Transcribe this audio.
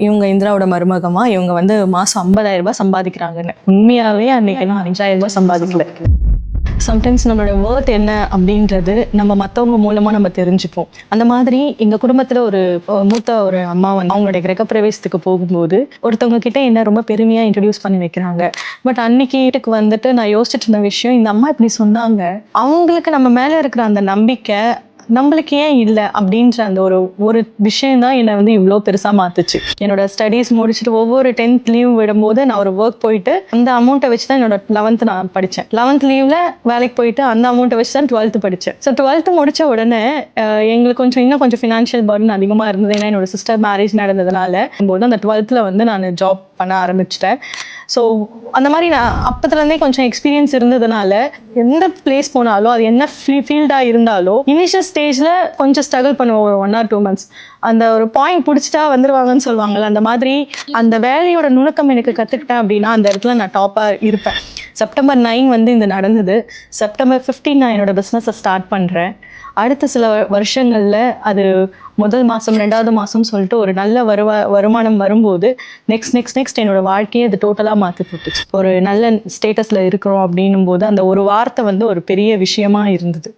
இவங்க இந்திராவோட மருமகமா இவங்க வந்து மாசம் 50,000 ரூபாய் சம்பாதிக்கிறாங்கன்னு. உண்மையாவே அன்னைக்கு 5,000 ரூபாய் சம்பாதிக்கல. சம்டைம்ஸ் நம்மளோட ஒர்த் என்ன அப்படின்றது நம்ம மற்றவங்க மூலமா நம்ம தெரிஞ்சுப்போம். அந்த மாதிரி எங்க குடும்பத்துல ஒரு மூத்த ஒரு அம்மா வந்து அவங்களுடைய கிரகப்பிரவேசத்துக்கு போகும்போது ஒருத்தவங்க கிட்ட என்ன ரொம்ப பெருமையா இன்ட்ரடியூஸ் பண்ணி வைக்கிறாங்க. பட் அன்னைக்கு வீட்டுக்கு வந்துட்டு நான் யோசிச்சுட்டு இருந்த விஷயம், இந்த அம்மா இப்படி சொன்னாங்க, அவங்களுக்கு நம்ம மேல இருக்கிற அந்த நம்பிக்கை நம்மளுக்கு ஏன் இல்லை அப்படின்ற அந்த ஒரு விஷயம் தான் என்னை வந்து இவ்வளோ பெருசா மாத்துச்சு. என்னோட ஸ்டடீஸ் முடிச்சுட்டு ஒவ்வொரு 10th லீவ் விடும்போது நான் ஒரு ஒர்க் போயிட்டு அந்த அமௌண்ட்டை வச்சு தான் என்னோட 11th நான் படித்தேன். 11th லீவ்ல வேலைக்கு போயிட்டு அந்த அமௌண்ட்டை வச்சு தான் 12th படித்தேன். ஸோ 12th முடிச்ச உடனே எங்களுக்கு இன்னும் கொஞ்சம் ஃபினான்ஷியல் பர்டன் அதிகமாக இருந்தது. ஏன்னா என்னோட சிஸ்டர் மேரேஜ் நடந்ததுனால போது அந்த 12th வந்து நான் ஜாப் பண்ண ஆரம்பிச்சிட்டேன். ஸோ அந்த மாதிரி நான் அப்பத்துலேருந்தே கொஞ்சம் எக்ஸ்பீரியன்ஸ் இருந்ததுனால எந்த பிளேஸ் போனாலும் அது என்ன ஃபீல்டாக இருந்தாலும் இனிஷியல் ஸ்டேஜில் கொஞ்சம் ஸ்ட்ரகிள் பண்ணுவோம். 1 or 2 months அந்த ஒரு பாயிண்ட் பிடிச்சிட்டா வந்துருவாங்கன்னு சொல்லுவாங்கல்ல, அந்த மாதிரி அந்த வேலையோட நுணுக்கம் எனக்கு கற்றுக்கிட்டேன் அப்படின்னா அந்த இடத்துல நான் டாப்பாக இருப்பேன். September 9 வந்து இது நடந்தது. September 15 நான் என்னோட பிஸ்னஸை ஸ்டார்ட் பண்ணுறேன். அடுத்த சில வருஷங்களில் அது முதல் மாதம் 2வது மாதம் சொல்லிட்டு ஒரு நல்ல வருமானம் வரும்போது நெக்ஸ்ட் என்னோட வாழ்க்கையை அது டோட்டலாக மாற்றி போட்டுச்சு. ஒரு நல்ல ஸ்டேட்டஸில் இருக்கிறோம் அப்படின்னும் போது அந்த ஒரு வார்த்தை வந்து ஒரு பெரிய விஷயமா இருந்தது.